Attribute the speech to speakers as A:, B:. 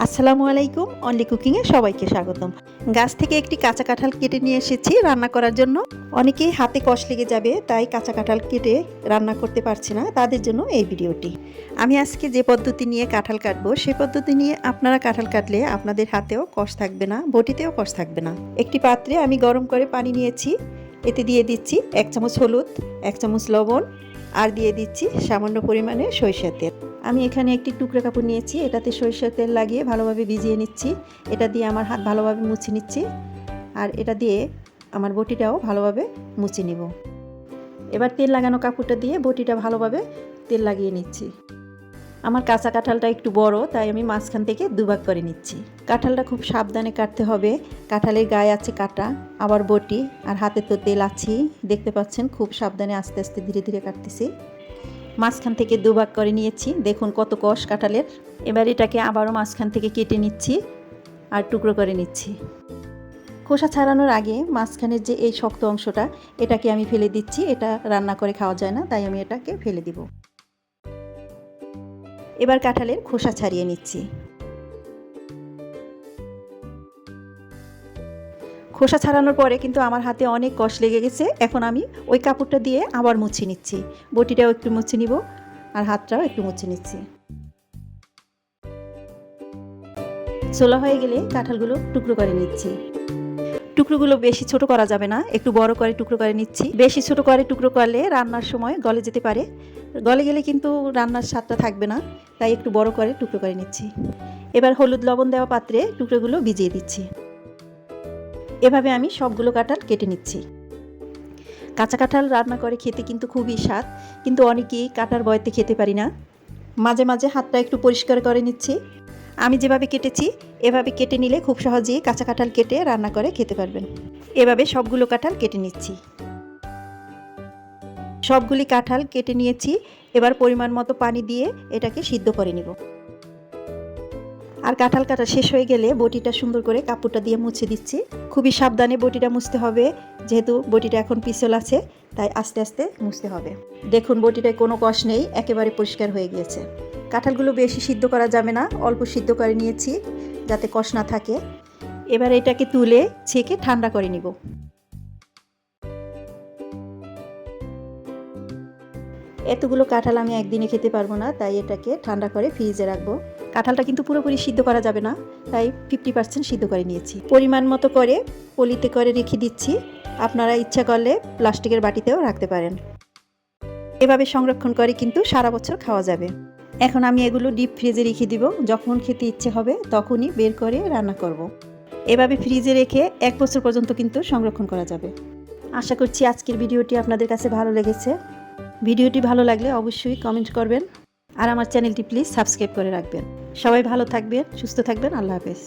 A: আসসালামু আলাইকুম, অনলি কুকিংয়ে সবাইকে স্বাগতম। গাছ থেকে একটি কাঁচা কাঁঠাল কেটে নিয়ে এসেছি রান্না করার জন্য। অনেকেই হাতে কষ লেগে যাবে, তাই কাঁচা কাঁঠাল কেটে রান্না করতে পারছে না, তাদের জন্য এই ভিডিওটি। আমি আজকে যে পদ্ধতি নিয়ে কাঁঠাল কাটবো সেই পদ্ধতি নিয়ে আপনারা কাঁঠাল কাটলে আপনাদের হাতেও কষ থাকবে না, বটিতেও কষ থাকবে না। একটি পাত্রে আমি গরম করে পানি নিয়েছি, এতে দিয়ে দিচ্ছি 1 চামচ হলুদ, 1 চামচ লবণ, আর দিয়ে দিচ্ছি সামান্য পরিমাণে সরিষার তেল। আমি এখানে একটি টুকরো কাপড় নিয়েছি, এটাতে সরিষার তেল লাগিয়ে ভালোভাবে ভিজিয়ে নিচ্ছি। এটা দিয়ে আমার হাত ভালোভাবে মুছে নিচ্ছি, আর এটা দিয়ে আমার বটিটাও ভালোভাবে মুছে নিব। এবার তেল লাগানো কাপড়টা দিয়ে বটিটা ভালোভাবে তেল লাগিয়ে নিচ্ছি। আমার কাঁচা কাঁঠালটা একটু বড়, তাই আমি মাঝখান থেকে দুভাগ করে নিচ্ছি। কাঁঠালটা খুব সাবধানে কাটতে হবে, কাঁঠালের গায়ে আছে কাটা, আবার বটি, আর হাতে তো তেল আছেই। দেখতে পাচ্ছেন খুব সাবধানে আস্তে আস্তে ধীরে ধীরে কাটতেছি। মাঝখান থেকে দুভাগ করে নিয়েছি, দেখুন কত কষ কাঁঠালের। এবার এটাকে আবারও মাঝখান থেকে কেটে নিচ্ছি আর টুকরো করে নিচ্ছি। খোসা ছাড়ানোর আগে মাঝখানের যে এই শক্ত অংশটা, এটাকে আমি ফেলে দিচ্ছি। এটা রান্না করে খাওয়া যায় না, তাই আমি এটাকে ফেলে দিব। এবার কাঁঠালের খোসা ছাড়িয়ে নিচ্ছি। খোসা ছাড়ানোর পরে কিন্তু আমার হাতে অনেক কষ লেগে গেছে। এখন আমি ওই কাপড়টা দিয়ে আবার মুছে নিচ্ছি। বটিটাও একটু মুছে নিব আর হাতটাও একটু মুছে নিচ্ছি। ছোলা হয়ে গেলে কাঁঠালগুলো টুকরো করে নিচ্ছি। টুকরোগুলো বেশি ছোট করা যাবে না, একটু বড় করে টুকরো করে নিচ্ছি। বেশি ছোট করে টুকরো করলে রান্নার সময় গলে যেতে পারে, গলে গেলে কিন্তু রান্নার স্বাদটা থাকবে না, তাই একটু বড় করে টুকরো করে নিচ্ছি। এবার হলুদ লবণ দেওয়া পাত্রে টুকরোগুলো ভিজিয়ে দিচ্ছি। এভাবে আমি সবগুলো কাঁঠাল কেটে নিচ্ছি। কাঁচা কাঁঠাল রান্না করে খেতে কিন্তু খুবই স্বাদ, কিন্তু অনেকেই কাটার ভয়তে খেতে পারি না। মাঝে মাঝে হাতটা একটু পরিষ্কার করে নিচ্ছি। আমি যেভাবে কেটেছি এভাবে কেটে নিলে খুব সহজেই কাঁচা কাঁঠাল কেটে রান্না করে খেতে পারবেন। এভাবে সবগুলো কাঁঠাল কেটে নিচ্ছি। সবগুলি কাঁঠাল কেটে নিয়েছি। এবার পরিমাণ মতো পানি দিয়ে এটাকে সিদ্ধ করে নিব। আর কাঁঠাল কাটা শেষ হয়ে গেলে বটিটা সুন্দর করে কাপড়টা দিয়ে মুছে দিচ্ছি। খুবই সাবধানে বটিটা মুছতে হবে, যেহেতু বটিটা এখন পিছল আছে, তাই আস্তে আস্তে মুছতে হবে। দেখুন বটিটায় কোনো কষ নেই, একেবারে পরিষ্কার হয়ে গিয়েছে। কাঁঠালগুলো বেশি সিদ্ধ করা যাবে না, অল্প সিদ্ধ করে নিয়েছি যাতে কষ না থাকে। এবার এটাকে তুলে ছেঁকে ঠান্ডা করে নিব। এতগুলো কাঁঠাল আমি একদিনে খেতে পারবো না, তাই এটাকে ঠান্ডা করে ফ্রিজে রাখবো। কাঁঠালটা কিন্তু পুরোপুরি সিদ্ধ করা যাবে না, তাই 50% সিদ্ধ করে নিয়েছি। পরিমাণ মতো করে পলিতে করে রেখে দিচ্ছি। আপনারা ইচ্ছা করলে প্লাস্টিকের বাটিতেও রাখতে পারেন। এভাবে সংরক্ষণ করে কিন্তু সারা বছর খাওয়া যাবে। এখন আমি এগুলো ডিপ ফ্রিজে রেখে দিব, যখন খেতে ইচ্ছে হবে তখনই বের করে রান্না করব। এভাবে ফ্রিজে রেখে 1 বছর পর্যন্ত কিন্তু সংরক্ষণ করা যাবে। আশা করছি আজকের ভিডিওটি আপনাদের কাছে ভালো লেগেছে। ভিডিওটি ভালো লাগলে অবশ্যই কমেন্ট করবেন, আর আমার চ্যানেলটি প্লিজ সাবস্ক্রাইব করে রাখবেন। সবাই ভালো থাকবেন, সুস্থ থাকবেন। আল্লাহ হাফেজ।